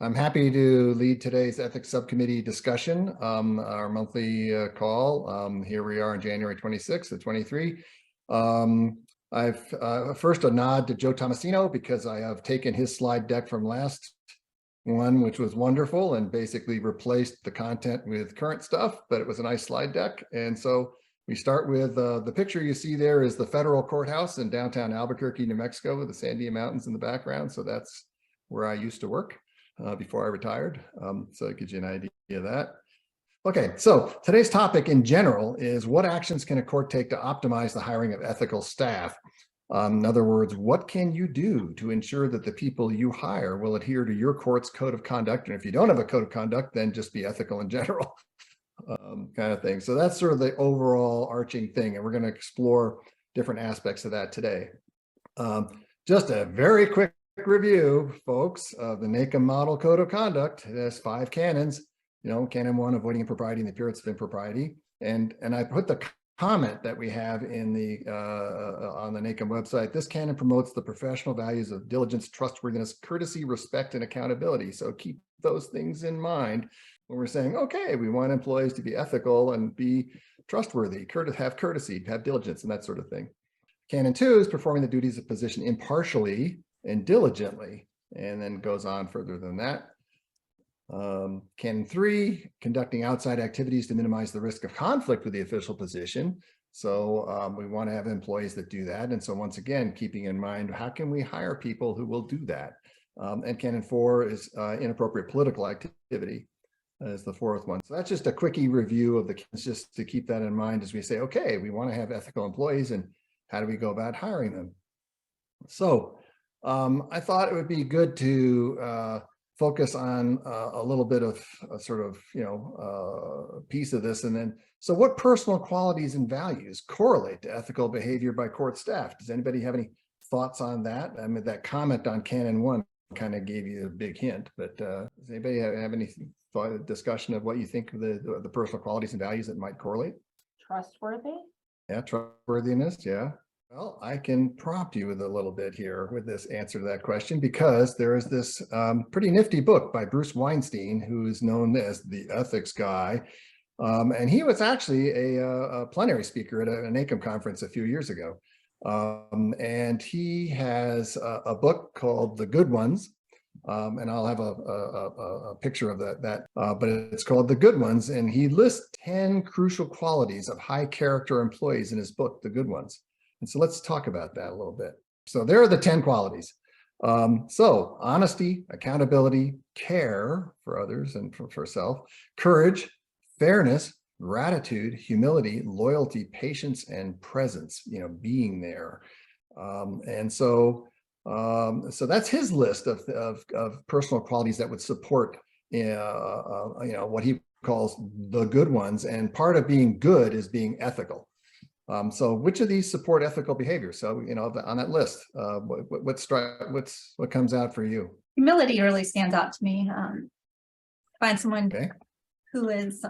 I'm happy to lead today's Ethics Subcommittee discussion, our monthly call. Here we are on January 26th of 23. I've first a nod to Joe Tomasino because I have taken his slide deck from last one, which was wonderful, and basically replaced the content with current stuff, but it was a nice slide deck. And so we start with the picture you see there is the federal courthouse in downtown Albuquerque, New Mexico, with the Sandia Mountains in the background. So that's where I used to work before I retired. So it gives you an idea of that. Okay, so today's topic in general is what actions can a court take to optimize the hiring of ethical staff? In other words, what can you do to ensure that the people you hire will adhere to your court's code of conduct? And if you don't have a code of conduct, then just be ethical in general, kind of thing. So that's sort of the overall arching thing. And we're going to explore different aspects of that today. Just a very quick review, folks, of the NACM Model Code of Conduct. It has 5 canons. Canon 1, avoiding impropriety and the appearance of impropriety. And I put the comment that we have in the on the NACM website. This canon promotes the professional values of diligence, trustworthiness, courtesy, respect, and accountability. So keep those things in mind when we're saying, okay, we want employees to be ethical and be trustworthy, have courtesy, have diligence, and that sort of thing. Canon 2 is performing the duties of position impartially and diligently, and then goes on further than that. Canon 3, conducting outside activities to minimize the risk of conflict with the official position. So we want to have employees that do that. And so once again, keeping in mind, how can we hire people who will do that? And Canon 4 is inappropriate political activity as the 4th one. So that's just a quickie review of the canons, just to keep that in mind as we say, okay, we want to have ethical employees, and how do we go about hiring them? So I thought it would be good to focus on a little bit of a sort of, piece of this. And then, so what personal qualities and values correlate to ethical behavior by court staff? Does anybody have any thoughts on that? I mean, that comment on Canon 1 kind of gave you a big hint, but does anybody have any thought, discussion of what you think of the personal qualities and values that might correlate? Trustworthy. Yeah, trustworthiness, yeah. Well, I can prompt you with a little bit here with this answer to that question, because there is this pretty nifty book by Bruce Weinstein, who is known as the ethics guy. And he was actually a plenary speaker at a NACM conference a few years ago. And he has a book called The Good Ones. And I'll have a picture of that, but it's called The Good Ones. And he lists 10 crucial qualities of high character employees in his book, The Good Ones. And so let's talk about that a little bit. So there are the 10 qualities. So honesty, accountability, care for others and for self, courage, fairness, gratitude, humility, loyalty, patience, and presence, being there. And so that's his list of personal qualities that would support, what he calls the good ones. And part of being good is being ethical. So which of these support ethical behavior? So, on that list, what comes out for you? Humility really stands out to me. Find someone who is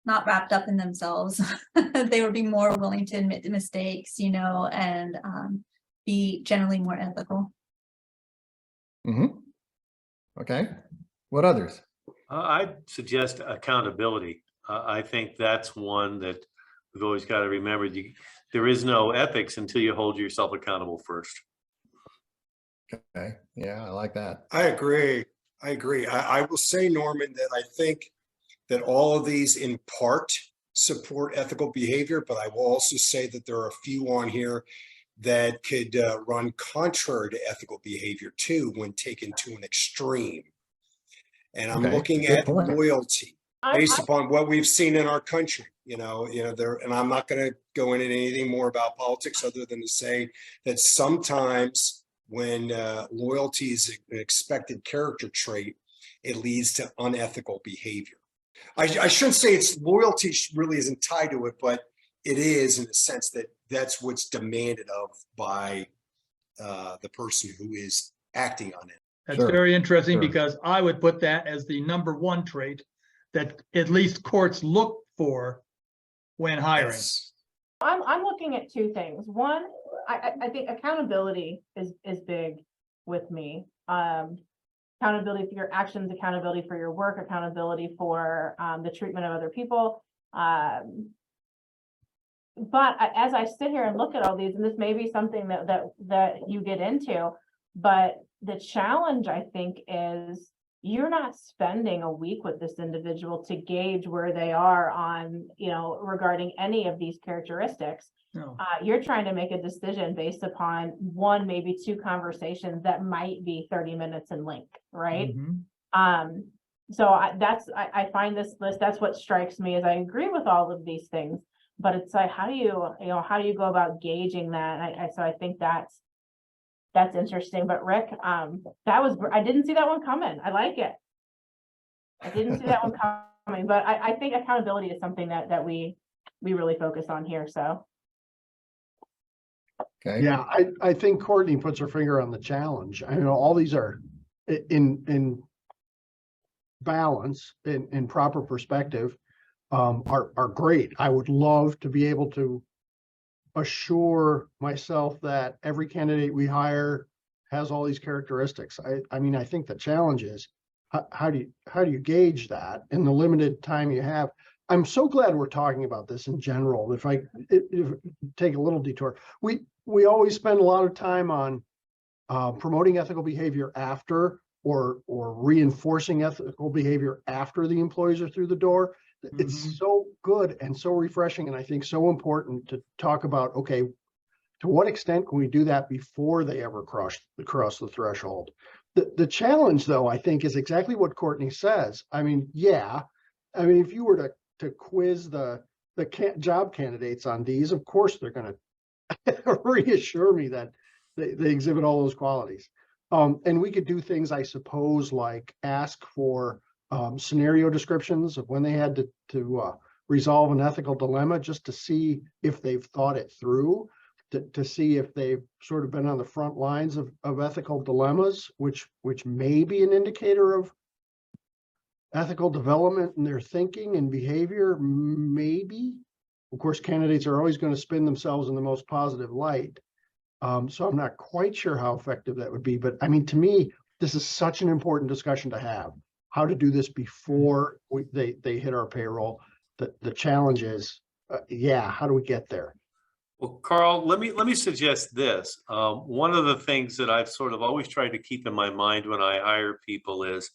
not wrapped up in themselves. They would be more willing to admit the mistakes, and be generally more ethical. Mm-hmm. Okay. What others? I'd suggest accountability. I think that's one that we've always got to remember. There is no ethics until you hold yourself accountable first. Okay. Yeah, I like that. I agree. I will say, Norman, that I think that all of these in part support ethical behavior, but I will also say that there are a few on here that could run contrary to ethical behavior too, when taken to an extreme. And I'm looking at loyalty based upon what we've seen in our country. And I'm not going to go into anything more about politics other than to say that sometimes when loyalty is an expected character trait, it leads to unethical behavior. I shouldn't say it's loyalty really isn't tied to it, but it is, in the sense that that's what's demanded of by the person who is acting on it. That's very interesting, because I would put that as the #1 trait that at least courts look for when hiring. Yes. I'm looking at 2 things. One, I think accountability is big with me. accountability for your actions, accountability for your work, accountability for the treatment of other people. But as I sit here and look at all these, and this may be something that you get into, but the challenge, I think, is you're not spending a week with this individual to gauge where they are on, regarding any of these characteristics. No. You're trying to make a decision based upon one, maybe two conversations that might be 30 minutes in length, right? Mhm. So I find this list, that's what strikes me, is I agree with all of these things, but it's like, how do you go about gauging that? So I think that's interesting. But Rick, I didn't see that one coming. I like it. I didn't see that one coming, but I think accountability is something that we really focus on here. So. Okay. Yeah, I think Courtney puts her finger on the challenge. I know all these are in balance, in proper perspective, are great. I would love to be able to assure myself that every candidate we hire has all these characteristics. I mean, I think the challenge is how do you gauge that in the limited time you have? I'm so glad we're talking about this in general. If take a little detour, we always spend a lot of time on promoting ethical behavior after or reinforcing ethical behavior after the employees are through the door. It's so good and so refreshing, and I think so important to talk about, okay, to what extent can we do that before they ever cross the threshold? The challenge, though, I think, is exactly what Courtney says. I mean, yeah, I mean, if you were to quiz the job candidates on these, of course they're going to reassure me that they exhibit all those qualities. And we could do things, I suppose, like ask for scenario descriptions of when they had to resolve an ethical dilemma, just to see if they've thought it through, to see if they've sort of been on the front lines of ethical dilemmas, which may be an indicator of ethical development in their thinking and behavior, maybe. Of course, candidates are always going to spin themselves in the most positive light. So I'm not quite sure how effective that would be. But I mean, to me, this is such an important discussion to have. How to do this before they hit our payroll. The challenge is, how do we get there? Well, Carl, let me suggest this. One of the things that I've sort of always tried to keep in my mind when I hire people is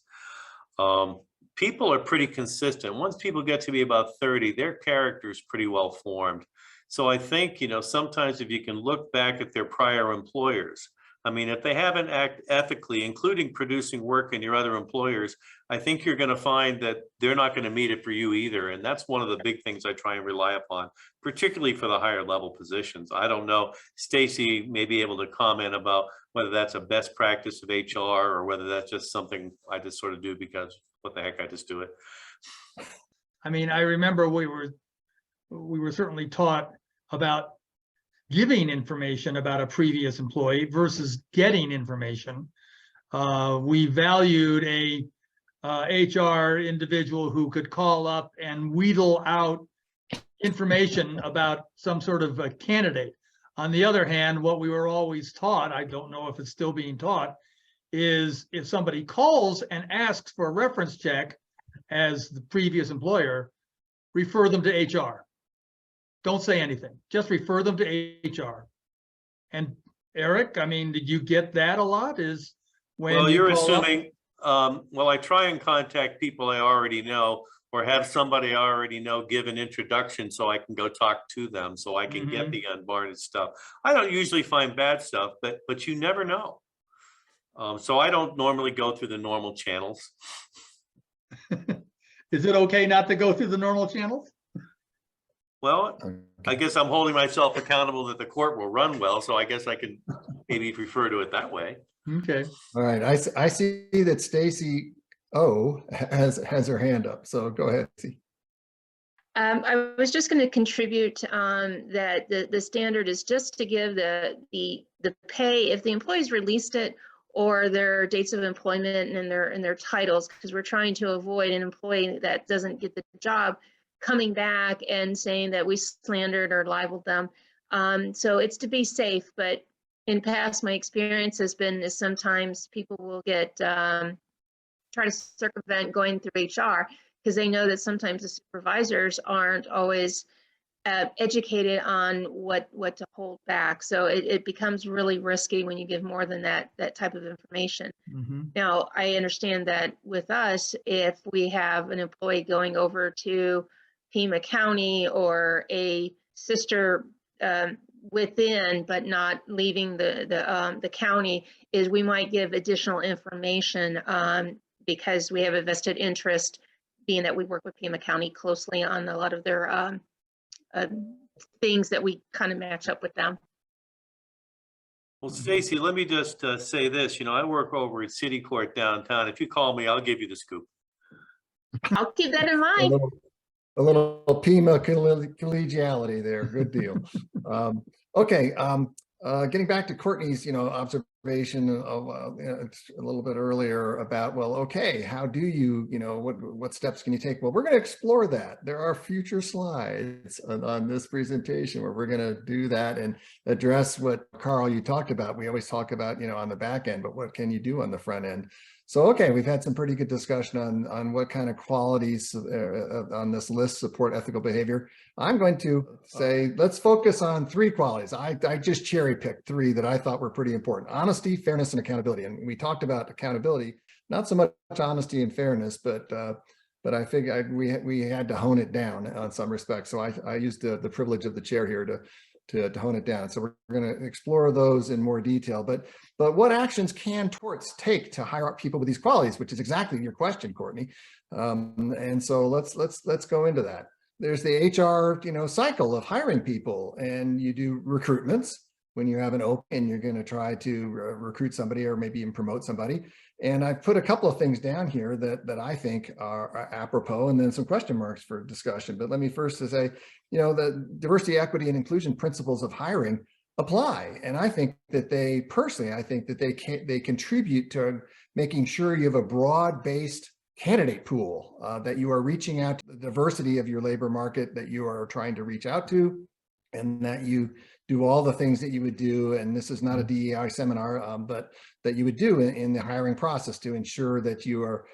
people are pretty consistent. Once people get to be about 30, their character is pretty well formed. So I think, sometimes if you can look back at their prior employers, I mean, if they haven't acted ethically, including producing work in your other employers, I think you're going to find that they're not going to meet it for you either. And that's one of the big things I try and rely upon, particularly for the higher level positions. I don't know, Stacy may be able to comment about whether that's a best practice of HR or whether that's just something I just sort of do because what the heck, I just do it. I mean, I remember we were certainly taught about giving information about a previous employee versus getting information. We valued a HR individual who could call up and wheedle out information about some sort of a candidate. On the other hand, what we were always taught, I don't know if it's still being taught, is if somebody calls and asks for a reference check as the previous employer, refer them to HR. Don't say anything, just refer them to HR. And Eric, I mean, did you get that a lot? Is when well, you're assuming, up? Well, I try and contact people I already know or have somebody I already know give an introduction so I can go talk to them so I can get the unvarnished stuff. I don't usually find bad stuff, but you never know. So I don't normally go through the normal channels. Is it okay not to go through the normal channels? Well, I guess I'm holding myself accountable that the court will run well, so I guess I can maybe refer to it that way. Okay. All right. I see that Stacy has her hand up. So go ahead. I was just going to contribute that the standard is just to give the pay if the employees released it or their dates of employment and their titles, because we're trying to avoid an employee that doesn't get the job coming back and saying that we slandered or libeled them. So it's to be safe, but in past, my experience has been is sometimes people will get try to circumvent going through HR, because they know that sometimes the supervisors aren't always educated on what to hold back. So it becomes really risky when you give more than that type of information. Now, I understand that with us, if we have an employee going over to Pima County or a sister within, but not leaving the county, is we might give additional information because we have a vested interest, being that we work with Pima County closely on a lot of their things that we kind of match up with them. Well, Stacy, let me just say this, I work over at City Court downtown. If you call me, I'll give you the scoop. I'll keep that in mind. A little Pima collegiality there. Good deal. Okay. Getting back to Courtney's, observation of a little bit earlier about, well, okay, how do you, what steps can you take? Well, we're going to explore that. There are future slides on this presentation where we're going to do that and address what, Carl, you talked about. We always talk about, on the back end, but what can you do on the front end? So, okay, we've had some pretty good discussion on what kind of qualities on this list support ethical behavior. I'm going to say, let's focus on 3 qualities. I just cherry picked 3 that I thought were pretty important: honesty, fairness, and accountability. And we talked about accountability, not so much honesty and fairness, but I figured we had to hone it down on some respects. So I used the privilege of the chair here to hone it down. So we're going to explore those in more detail. But what actions can torts take to hire up people with these qualities, which is exactly your question, Courtney. And so let's go into that. There's the HR cycle of hiring people, and you do recruitments. When you have an open, you're going to try to recruit somebody or maybe even promote somebody. And I put a couple of things down here that I think are apropos, and then some question marks for discussion. But let me first say, the diversity, equity, and inclusion principles of hiring apply. And I think that they contribute to making sure you have a broad-based candidate pool, that you are reaching out to the diversity of your labor market that you are trying to reach out to, and that you do all the things that you would do. And this is not a DEI seminar, but that you would do in the hiring process to ensure that you are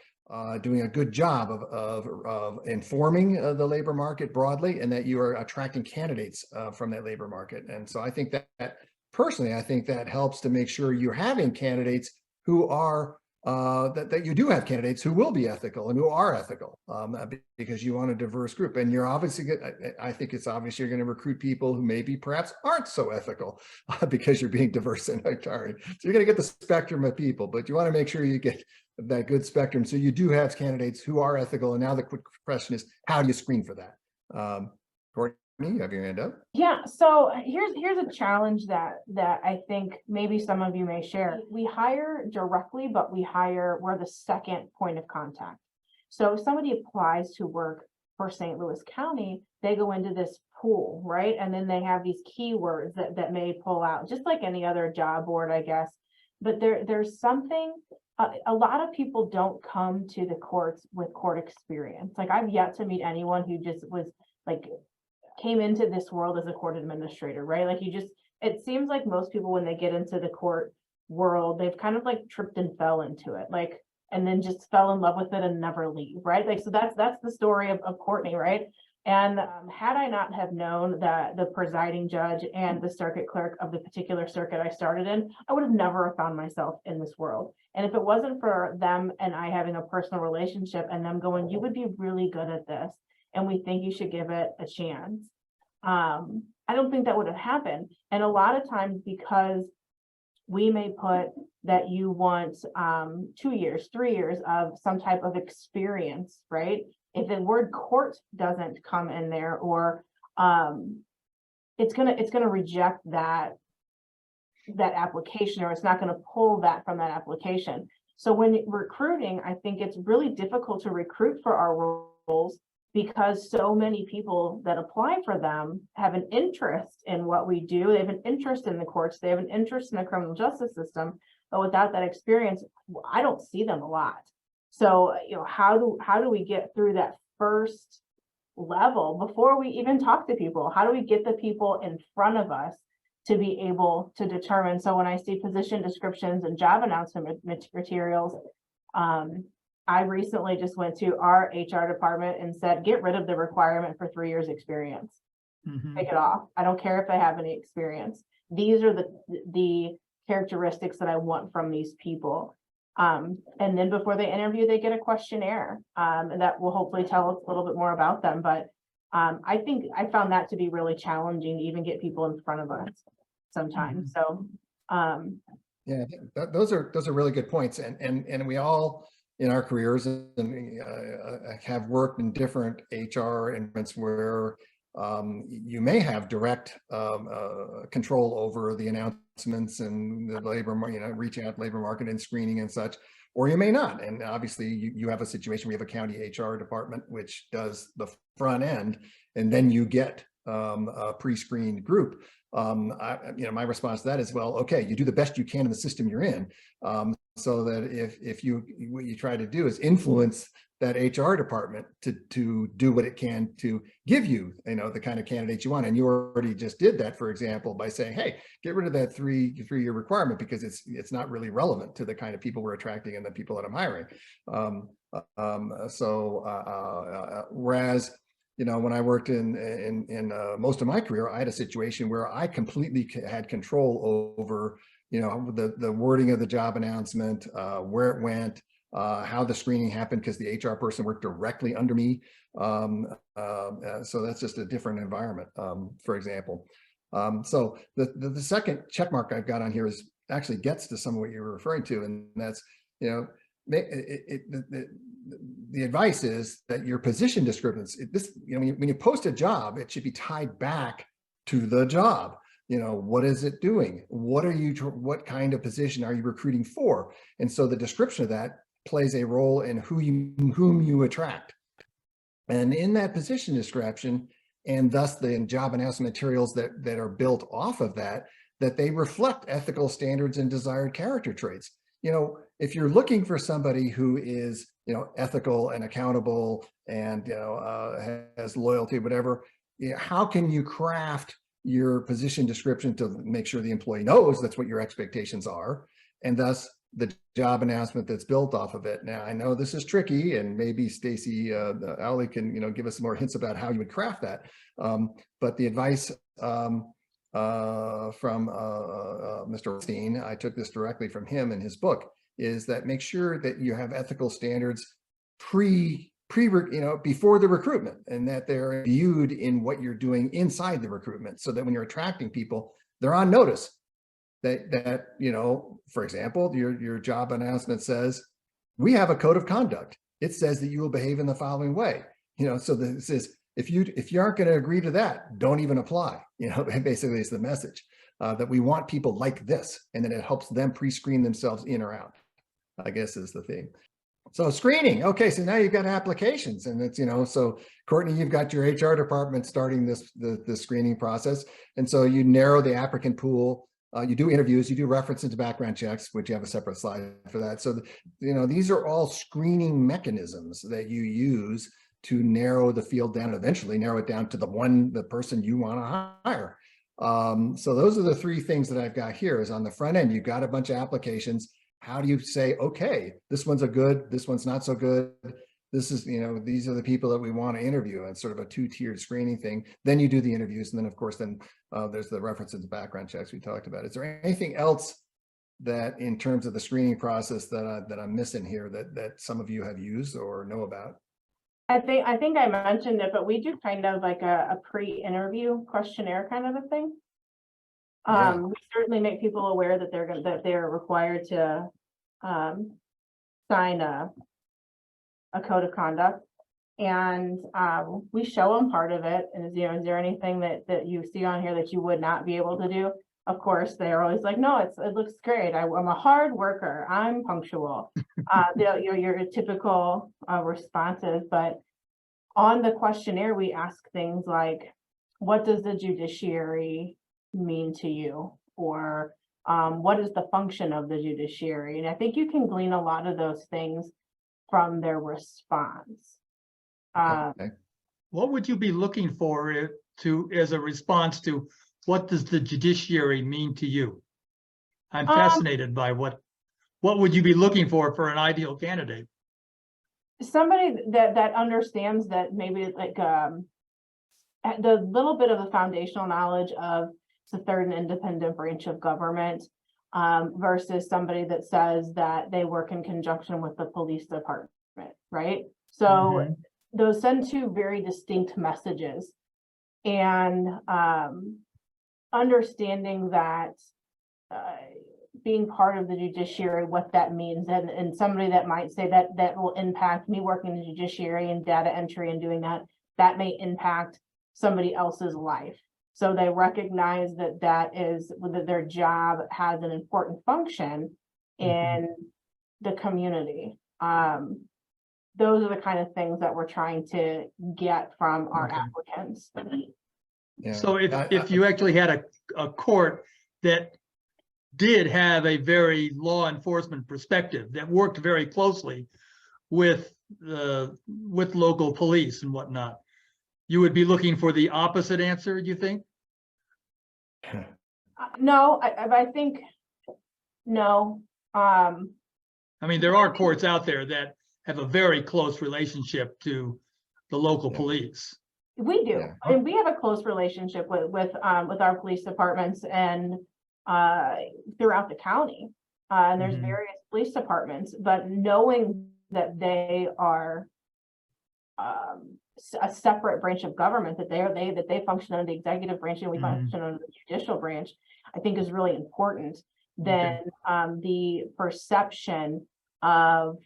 doing a good job of informing the labor market broadly, and that you are attracting candidates from that labor market. And so I think that personally, I think that helps to make sure you're having candidates who are that you do have candidates who will be ethical and who are ethical, because you want a diverse group. And you're obviously I think it's obvious you're going to recruit people who maybe perhaps aren't so ethical because you're being diverse and hiring. So you're going to get the spectrum of people, but you want to make sure you get that good spectrum. So you do have candidates who are ethical. And now the quick question is, how do you screen for that? Courtney, you have your hand up. Yeah, so here's a challenge that I think maybe some of you may share. We hire directly, but we're the second point of contact. So if somebody applies to work for St. Louis County, they go into this pool, right? And then they have these keywords that may pull out, just like any other job board, I guess. But there's something, a lot of people don't come to the courts with court experience. Like, I've yet to meet anyone who just was like, came into this world as a court administrator, right? Like, it seems like most people, when they get into the court world, they've kind of like tripped and fell into it, like, and then just fell in love with it and never leave, right? Like, so that's the story of Courtney, right? And had I not have known that the presiding judge and the circuit clerk of the particular circuit I started in, I would have never found myself in this world. And if it wasn't for them and I having a personal relationship and them going, you would be really good at this, and we think you should give it a chance, I don't think that would have happened. And a lot of times, because we may put that you want 2 years, 3 years of some type of experience, right? If the word court doesn't come in there, or it's gonna reject that application, or it's not gonna pull that from that application. So when recruiting, I think it's really difficult to recruit for our roles, because so many people that apply for them have an interest in what we do. They have an interest in the courts. They have an interest in the criminal justice system, but without that experience, I don't see them a lot. So, how do we get through that first level before we even talk to people? How do we get the people in front of us to be able to determine? So when I see position descriptions and job announcement materials, I recently just went to our HR department and said, get rid of the requirement for 3 years experience. Mhm. Take it off. I don't care if they have any experience. These are the characteristics that I want from these people. And then before they interview, they get a questionnaire, and that will hopefully tell us a little bit more about them. But I think I found that to be really challenging to even get people in front of us sometimes. So Yeah, those are really good points, and we all in our careers have worked in different HR environments where you may have direct control over the announcements and the labor, reaching out labor market and screening and such, or you may not. And obviously, you have a situation where you have a county HR department which does the front end, and then you get a pre-screened group. My response to that is, well, okay, you do the best you can in the system you're in, so that if what you try to do is influence that HR department to do what it can to give you, the kind of candidates you want. And you already just did that, for example, by saying, hey, get rid of that three-year requirement because it's not really relevant to the kind of people we're attracting and the people that I'm hiring. Whereas, when I worked in most of my career, I had a situation where I completely had control over, the wording of the job announcement, where it went, how the screening happened, because the HR person worked directly under me. So that's just a different environment, for example. So the second check mark I've got on here actually gets to some of what you were referring to, and that's, the advice is that your position descriptions, when you post a job, it should be tied back to the job. What is it doing? What kind of position are you recruiting for? And so the description of that plays a role in whom you attract. And in that position description, and thus the job announcement materials that are built off of that they reflect ethical standards and desired character traits. If you're looking for somebody who is, ethical and accountable and, has loyalty, whatever, how can you craft your position description to make sure the employee knows that's what your expectations are, and thus the job announcement that's built off of it? Now, I know this is tricky, and maybe Stacy, Ali can, give us more hints about how you would craft that. But the advice from Mr. Weinstein, I took this directly from him in his book, is that make sure that you have ethical standards before the recruitment, and that they're viewed in what you're doing inside the recruitment, so that when you're attracting people, they're on notice that for example, your job announcement says, we have a code of conduct. It says that you will behave in the following way, so that it says, if you aren't going to agree to that, don't even apply. Basically it's the message that we want people like this, and then it helps them pre-screen themselves in or out, I guess is the thing. So screening. Okay, so now you've got applications, and it's, so Courtney, you've got your HR department starting the screening process. And so you narrow the applicant pool, you do interviews, you do references to background checks, which you have a separate slide for that. So, these are all screening mechanisms that you use to narrow the field down, and eventually narrow it down to the person you want to hire. So those are the three things that I've got here. Is on the front end, you've got a bunch of applications. How do you say, okay, this one's a good, this one's not so good. This is, these are the people that we want to interview, and sort of a two-tiered screening thing. Then you do the interviews. And then of course, there's the references to background checks we talked about. Is there anything else that in terms of the screening process that I'm missing here that some of you have used or know about? I think I mentioned it, but we do kind of like a pre-interview questionnaire kind of a thing. Yeah. We certainly make people aware that they're required to sign a code of conduct, and we show them part of it. And is there anything that you see on here that you would not be able to do? Of course, they're always like, no, it looks great. I'm a hard worker. I'm punctual. Your typical responses. But on the questionnaire, we ask things like, what does the judiciary mean to you? Or what is the function of the judiciary? And I think you can glean a lot of those things from their response. Okay. What would you be looking for as a response to what does the judiciary mean to you? I'm fascinated by what would you be looking for an ideal candidate? somebody that understands that maybe like the little bit of the foundational knowledge of the third and independent branch of government versus somebody that says that they work in conjunction with the police department, right? So those send two very distinct messages, and understanding that being part of the judiciary, what that means, and somebody that might say that will impact me working in the judiciary and data entry and doing that may impact somebody else's life. So they recognize that that their job has an important function in the community. Those are the kind of things that we're trying to get from our applicants. Yeah. So if you actually had a court that did have a very law enforcement perspective, that worked very closely with local police and whatnot, you would be looking for the opposite answer, do you think? No, I think, no. I mean, there are courts out there that have a very close relationship to the local police. We do. Yeah. And we have a close relationship with our police departments and throughout the county. And there's various police departments, but knowing that they are a separate branch of government, that they function under the executive branch and we function under the judicial branch, I think is really important. Then the perception of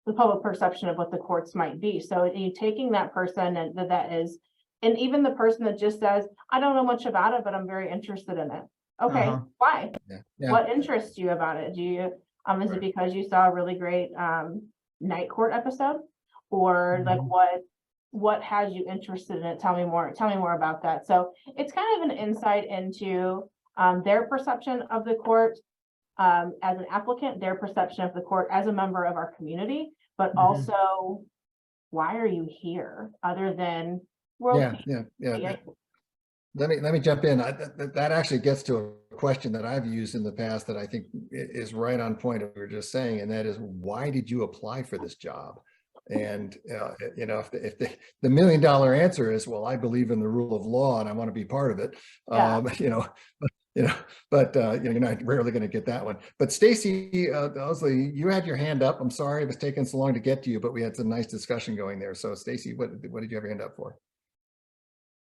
the public perception of what the courts might be. So you taking that person and that is, and even the person that just says, I don't know much about it, but I'm very interested in it. Okay, why? Yeah. What interests you about it? Do you, is it because you saw a really great night court episode? Or like what has you interested in it? Tell me more about that. So it's kind of an insight into their perception of the court as an applicant, their perception of the court as a member of our community, but also why are you here other than world peace? Yeah. Let me jump in. That actually gets to a question that I've used in the past that I think is right on point of what we were just saying, and that is, why did you apply for this job? And you know, if the $1 million answer is, well, I believe in the rule of law and I want to be part of it, but you're not rarely going to get that one. But Stacy, Owsley, you had your hand up. I'm sorry it was taking so long to get to you, but we had some nice discussion going there. So Stacy, what did you have your hand up for?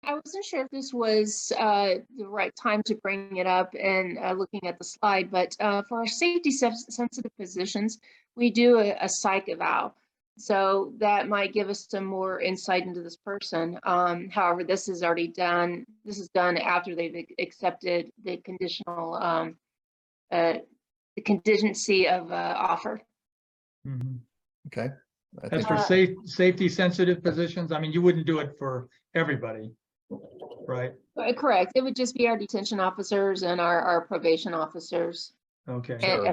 I wasn't sure if this was the right time to bring it up and looking at the slide, but for our safety sensitive positions, we do a psych eval. So that might give us some more insight into this person. However, this is already done. This is done after they've accepted the conditional, the contingency of offer. Okay. As for safety sensitive positions, I mean, you wouldn't do it for everybody, right? Correct. It would just be our detention officers and our probation officers. Okay. Sure.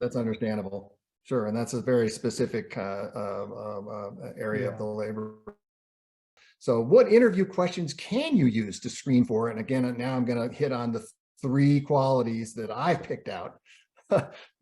That's understandable. Sure, and that's a very specific area of the labor. So what interview questions can you use to screen for? And again, now I'm going to hit on the 3 qualities that I picked out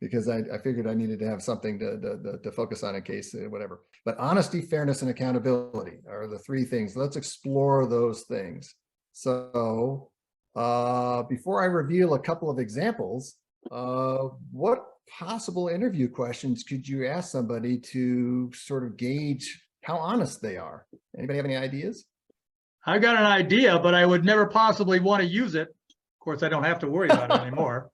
because I figured I needed to have something to focus on in case whatever. But honesty, fairness, and accountability are the 3 things. Let's explore those things. So before I reveal a couple of examples, what possible interview questions could you ask somebody to sort of gauge how honest they are? Anybody have any ideas? I got an idea, but I would never possibly want to use it. Of course, I don't have to worry about it anymore.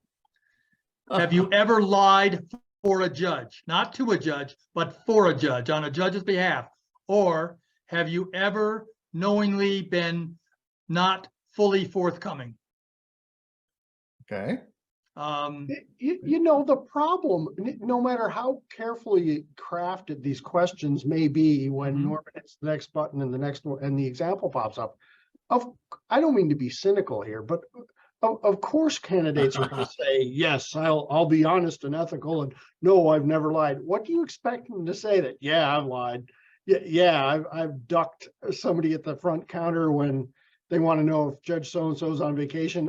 Have you ever lied for a judge? Not to a judge, but for a judge, on a judge's behalf? Or have you ever knowingly been not fully forthcoming? Okay. You know, the problem, no matter how carefully crafted these questions may be, when Norman hits the next button and the next one and the example pops up, I don't mean to be cynical here, but of course candidates are going to say, yes, I'll be honest and ethical, and no, I've never lied. What do you expect them to say? That, yeah, I've lied. Yeah, I've ducked somebody at the front counter when they want to know if Judge so-and-so's on vacation.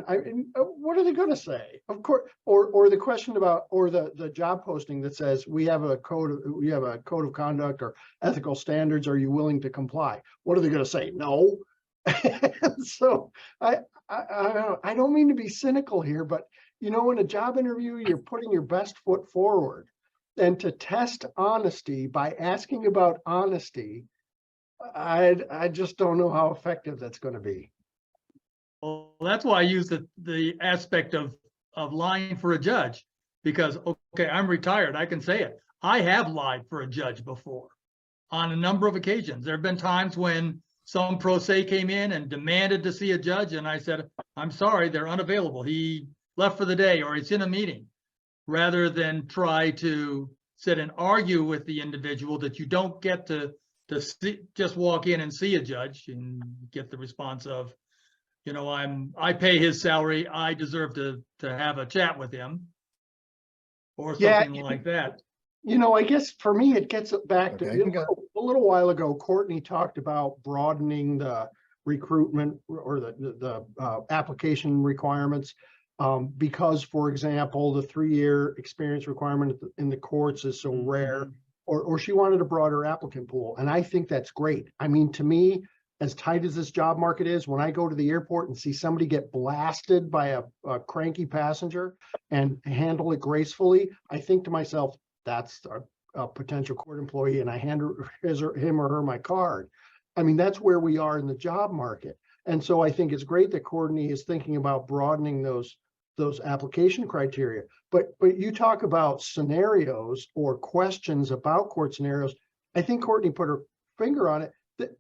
What are they going to say? Of course, or the question about, or the job posting that says, we have a code of conduct or ethical standards. Are you willing to comply? What are they going to say? No. So I don't mean to be cynical here, but you know, in a job interview, you're putting your best foot forward, and to test honesty by asking about honesty, I just don't know how effective that's going to be. Well, that's why I use the aspect of lying for a judge, because, okay, I'm retired. I can say it. I have lied for a judge before on a number of occasions. There have been times when some pro se came in and demanded to see a judge, and I said, I'm sorry, they're unavailable. He left for the day, or he's in a meeting, rather than try to sit and argue with the individual that you don't get to see, just walk in and see a judge and get the response of, you know, I pay his salary, I deserve to have a chat with him, or something like that. You know, I guess for me, it gets back to, Okay, a little while ago, Courtney talked about broadening the recruitment or the application requirements. Because, for example, the 3-year experience requirement in the courts is so rare, or she wanted a broader applicant pool. And I think that's great. I mean, to me, as tight as this job market is, when I go to the airport and see somebody get blasted by a cranky passenger and handle it gracefully, I think to myself, that's a potential court employee, and I hand him or her my card. I mean, that's where we are in the job market. And so I think it's great that Courtney is thinking about broadening those application criteria. But you talk about scenarios or questions about court scenarios. I think Courtney put her finger on it, that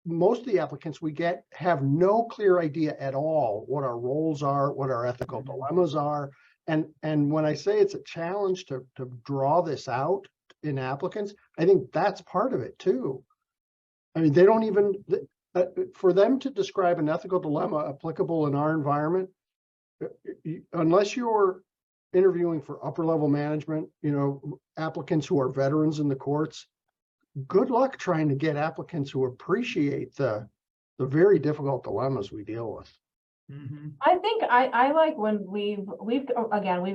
most of the applicants we get have no clear idea at all what our roles are, what our ethical dilemmas are. And when I say it's a challenge to draw this out in applicants, I think that's part of it too. I mean, they don't even, for them to describe an ethical dilemma applicable in our environment, unless you're interviewing for upper level management, you know, applicants who are veterans in the courts, good luck trying to get applicants who appreciate the very difficult dilemmas we deal with. I think I like when we've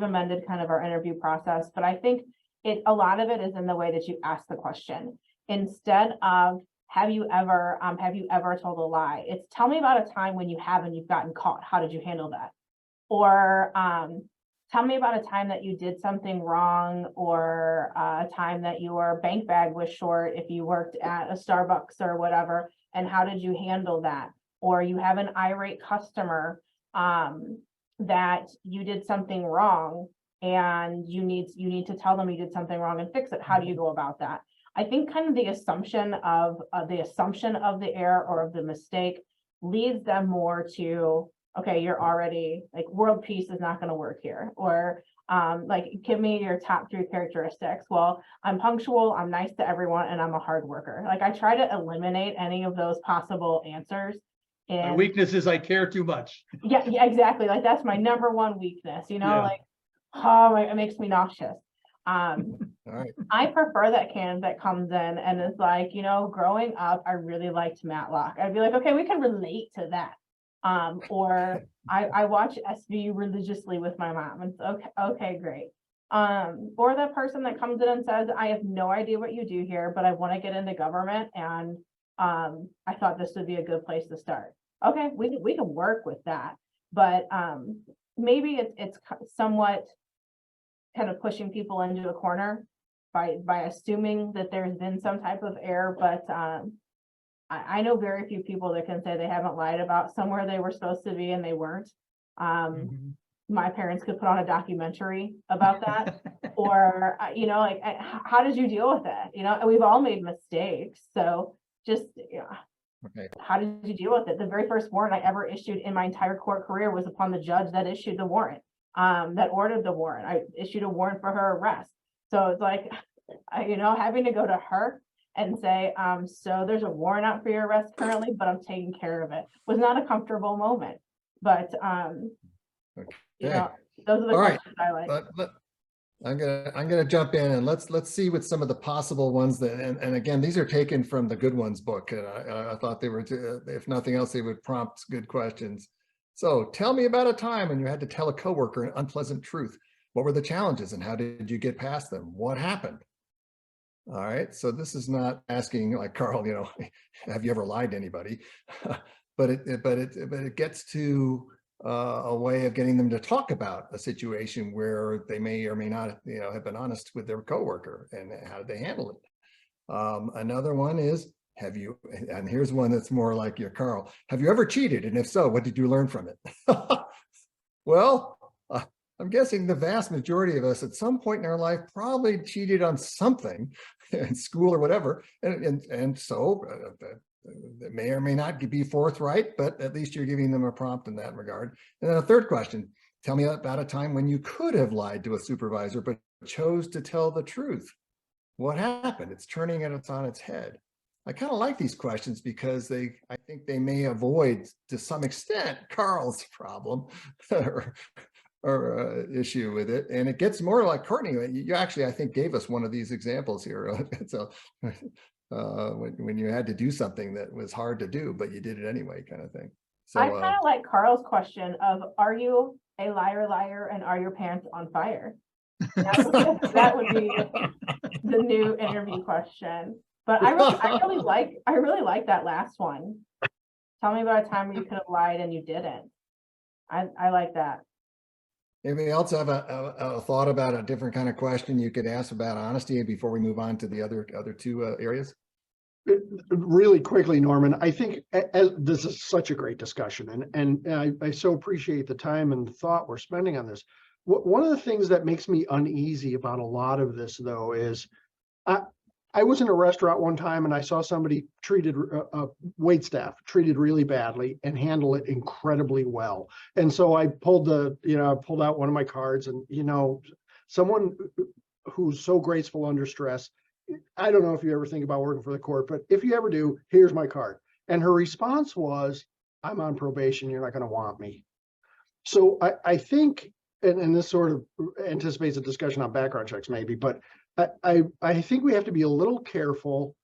amended kind of our interview process, but I think a lot of it is in the way that you ask the question. Instead of have you ever told a lie, it's tell me about a time when you have and you've gotten caught. How did you handle that? Or tell me about a time that you did something wrong, or a time that your bank bag was short if you worked at a Starbucks or whatever, and how did you handle that? Or you have an irate customer that you did something wrong and you need to tell them you did something wrong and fix it. How do you go about that? I think kind of the assumption of the error or of the mistake leads them more to, okay, you're already like, world peace is not going to work here. Or like, give me your top 3 characteristics. Well, I'm punctual, I'm nice to everyone, and I'm a hard worker. Like, I try to eliminate any of those possible answers. And My weakness is I care too much. yeah, exactly. Like, that's my number one weakness, you know, Yeah. like, oh, it makes me nauseous. All right. I prefer that candidate that comes in and is like, you know, growing up, I really liked Matlock. I'd be like, okay, we can relate to that. Or I watch SVU religiously with my mom. It's okay, great. Or the person that comes in and says, I have no idea what you do here, but I want to get into government, and I thought this would be a good place to start. Okay, we can work with that, but maybe it's somewhat kind of pushing people into a corner by assuming that there's been some type of error. But I know very few people that can say they haven't lied about somewhere they were supposed to be and they weren't. My parents could put on a documentary about that. Or, you know, like, how did you deal with it? You know, we've all made mistakes. So just, Okay. how did you deal with it? The very first warrant I ever issued in my entire court career was upon the judge that issued the warrant, that ordered the warrant. I issued a warrant for her arrest. So it's like, you know, having to go to her and say, so there's a warrant out for your arrest currently, but I'm taking care of it, was not a comfortable moment. But, you know, those are the All right. questions I like. I'm gonna jump in and let's see what some of the possible ones that, and again, these are taken from the Good Ones book. And I thought they were, if nothing else, they would prompt good questions. So tell me about a time when you had to tell a coworker an unpleasant truth. What were the challenges and how did you get past them? What happened? All right. So this is not asking like, Carl, you know, have you ever lied to anybody? but it gets to a way of getting them to talk about a situation where they may or may not, you know, have been honest with their coworker, and how did they handle it? Another one is, have you, and here's one that's more like your Carl, have you ever cheated? And if so, what did you learn from it? Well, I'm guessing the vast majority of us at some point in our life probably cheated on something in school or whatever. And so it may or may not be forthright, but at least you're giving them a prompt in that regard. And then a third question, tell me about a time when you could have lied to a supervisor, but chose to tell the truth. What happened? It's turning it on its head. I kind of like these questions because I think they may avoid to some extent Carl's problem or issue with it. And it gets more like Courtney. You actually, I think, gave us one of these examples here. So when you had to do something that was hard to do, but you did it anyway, kind of thing. So I kind of like Carl's question of, are you a liar, and are your pants on fire? That would be the new interview question. But I really like that last one. Tell me about a time where you could have lied and you didn't. I like that. Anybody else have a thought about a different kind of question you could ask about honesty before we move on to the other two areas? Really quickly, Norman, I think this is such a great discussion, and I so appreciate the time and thought we're spending on this. One of the things that makes me uneasy about a lot of this, though, is I was in a restaurant one time and I saw somebody treated wait staff treated really badly and handle it incredibly well. And so I pulled out one of my cards, and, you know, someone who's so graceful under stress. I don't know if you ever think about working for the court, but if you ever do, here's my card. And her response was, I'm on probation. You're not going to want me. So I think, and this sort of anticipates a discussion on background checks maybe, but I think we have to be a little careful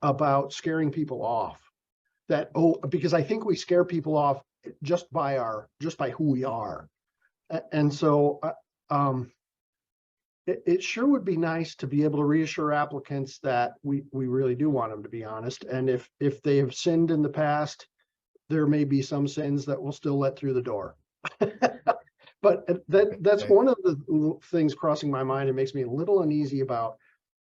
about scaring people off. Because I think we scare people off just by who we are. And so it sure would be nice to be able to reassure applicants that we really do want them to be honest. And if they have sinned in the past, there may be some sins that will still let through the door. But that's one of the things crossing my mind. It makes me a little uneasy about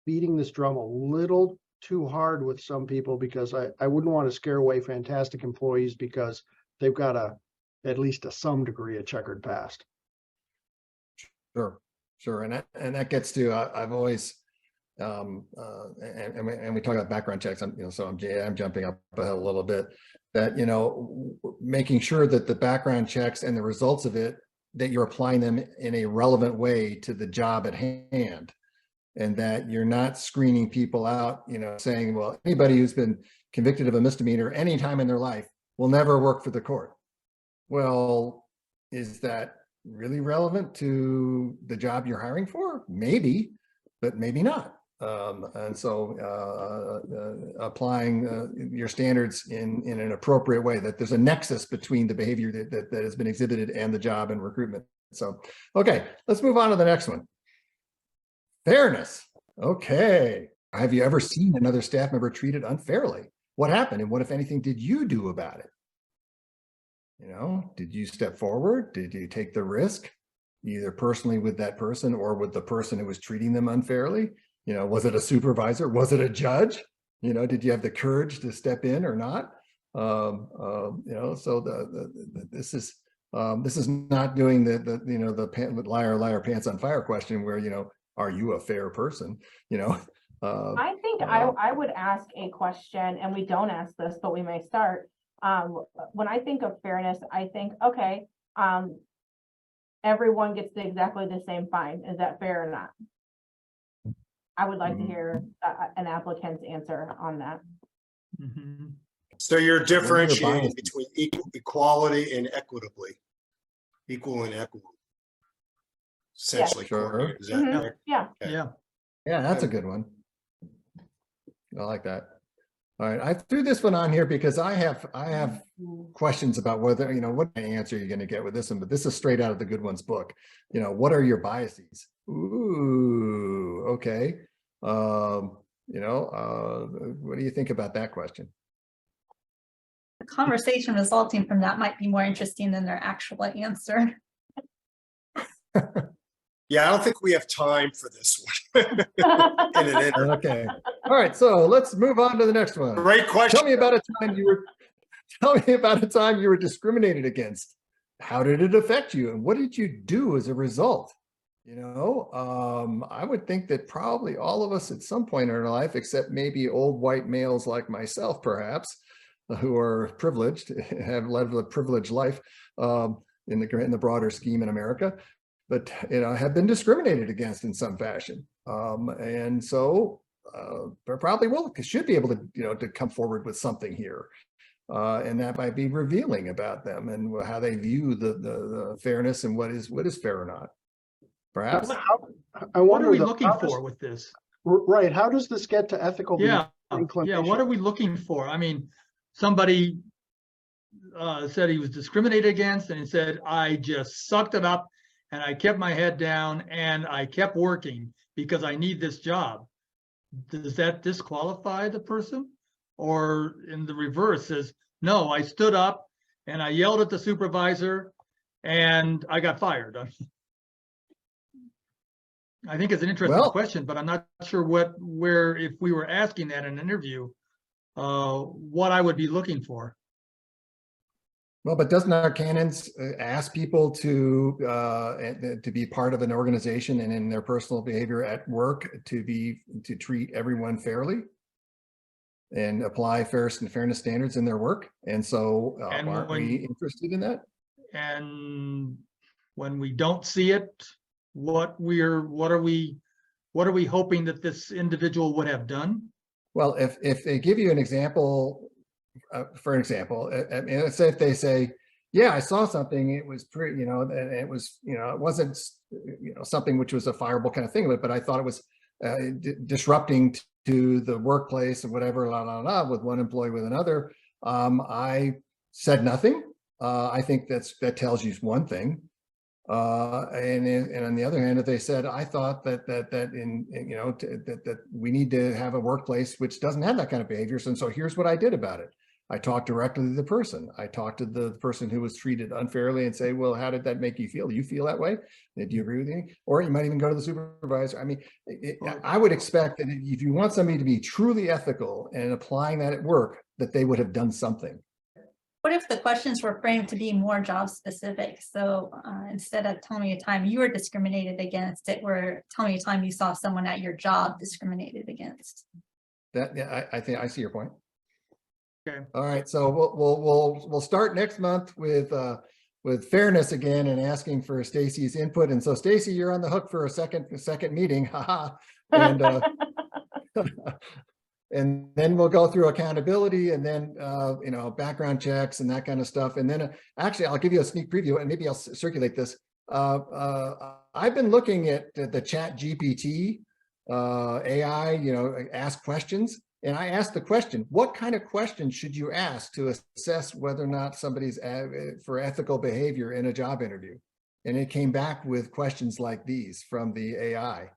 beating this drum a little too hard with some people, because I wouldn't want to scare away fantastic employees because they've got at least to some degree a checkered past. Sure. And that gets to, I've always, and we talk about background checks, so I'm jumping up a little bit, that, you know, making sure that the background checks and the results of it, that you're applying them in a relevant way to the job at hand, and that you're not screening people out, you know, saying, well, anybody who's been convicted of a misdemeanor any time in their life will never work for the court. Well, is that really relevant to the job you're hiring for? Maybe, but maybe not. And so applying your standards in an appropriate way, that there's a nexus between the behavior that has been exhibited and the job and recruitment. So, okay, let's move on to the next one. Fairness. Okay. Have you ever seen another staff member treated unfairly? What happened, and what, if anything, did you do about it? You know, did you step forward? Did you take the risk, either personally with that person or with the person who was treating them unfairly? You know, was it a supervisor? Was it a judge? You know, did you have the courage to step in or not? You know, so this is not doing the liar pants on fire question where, you know, are you a fair person? You know, I think I would ask a question, and we don't ask this, but we may start. When I think of fairness, I think, okay, everyone gets exactly the same fine. Is that fair or not? I would like to hear an applicant's answer on that. Mm-hmm. So you're differentiating between equality and equitably. Equal and equitable. essentially. Sure. Courtney. Is that Mhm. correct? Yeah. Okay. Yeah. Yeah, that's a good one. I like that. All right, I threw this one on here because I have questions about whether, what answer you're going to get with this one, but this is straight out of the Good Ones book. What are your biases? Ooh, okay. What do you think about that question? The conversation resulting from that might be more interesting than their actual answer. Yeah, I don't think we have time for this one. In an interview. Okay. All right, so let's move on to the next one. Great question. Tell me about a time you were discriminated against. How did it affect you, and what did you do as a result? I would think that probably all of us at some point in our life, except maybe old white males like myself, perhaps, who are privileged, have led a privileged life in the broader scheme in America, but have been discriminated against in some fashion, and so they probably should be able to to come forward with something here, and that might be revealing about them and how they view the fairness and what is fair or not. Perhaps. I What wonder, are we though, looking how does- for with this? Right, how does this get to ethical? Yeah, inclination? what are we looking for? I mean, somebody said he was discriminated against and he said, I just sucked it up and I kept my head down and I kept working because I need this job. Does that disqualify the person? Or in the reverse says, no, I stood up and I yelled at the supervisor and I got fired. I think it's an interesting question, but I'm not sure where if we were asking that in an interview, what I would be looking for. Well, but doesn't our canons ask people to be part of an organization and in their personal behavior at work to treat everyone fairly and apply fairness standards in their work? And so aren't we interested in that? And when we don't see it, what are we hoping that this individual would have done? Well, if they give you an example, for example, let's say if they say, yeah, I saw something, it was pretty, and it was, it wasn't, something which was a fireable kind of thing, but I thought it was disrupting to the workplace and whatever, with one employee with another. I said nothing. I think that tells you one thing. And on the other hand, if they said, I thought that we need to have a workplace which doesn't have that kind of behaviors, and so here's what I did about it. I talked directly to the person. I talked to the person who was treated unfairly and say, well, how did that make you feel? Do you feel that way? Do you agree with me? Or you might even go to the supervisor. I mean, I would expect that if you want somebody to be truly ethical and applying that at work, that they would have done something. What if the questions were framed to be more job specific? So instead of tell me a time you were discriminated against, it were tell me a time you saw someone at your job discriminated against. I think I see your point. Okay. All right, so we'll start next month with fairness again and asking for Stacy's input. And so Stacy, you're on the hook for a second meeting, haha. And and then we'll go through accountability and then background checks and that kind of stuff. And then actually, I'll give you a sneak preview and maybe I'll circulate this. I've been looking at the Chat GPT AI, ask questions. And I asked the question, what kind of questions should you ask to assess whether or not somebody's for ethical behavior in a job interview? And it came back with questions like these from the AI,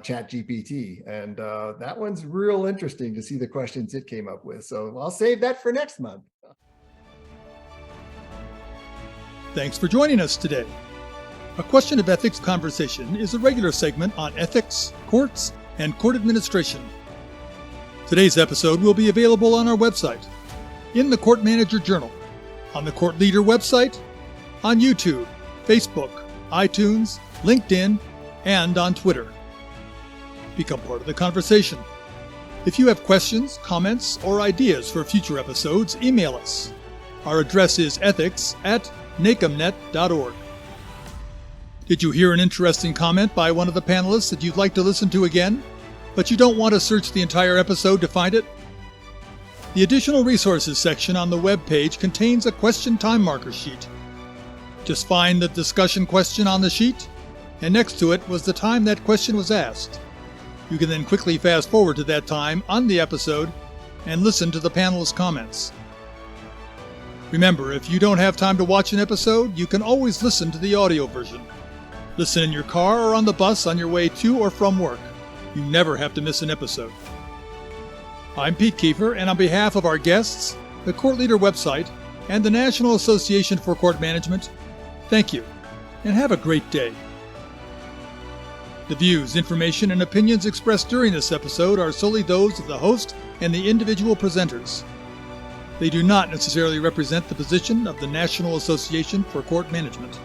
Chat GPT. And that one's real interesting to see the questions it came up with. So I'll save that for next month. Thanks for joining us today. A Question of Ethics Conversation is a regular segment on ethics, courts, and court administration. Today's episode will be available on our website, in the Court Manager Journal, on the Court Leader website, on YouTube, Facebook, iTunes, LinkedIn, and on Twitter. Become part of the conversation. If you have questions, comments, or ideas for future episodes, email us. Our address is ethics@nacomnet.org. Did you hear an interesting comment by one of the panelists that you'd like to listen to again, but you don't want to search the entire episode to find it? The Additional Resources section on the web page contains a question time marker sheet. Just find the discussion question on the sheet, and next to it was the time that question was asked. You can then quickly fast forward to that time on the episode and listen to the panelists' comments. Remember, if you don't have time to watch an episode, you can always listen to the audio version. Listen in your car or on the bus on your way to or from work. You never have to miss an episode. I'm Pete Kiefer, and on behalf of our guests, the Court Leader website, and the National Association for Court Management, thank you, and have a great day. The views, information, and opinions expressed during this episode are solely those of the host and the individual presenters. They do not necessarily represent the position of the National Association for Court Management.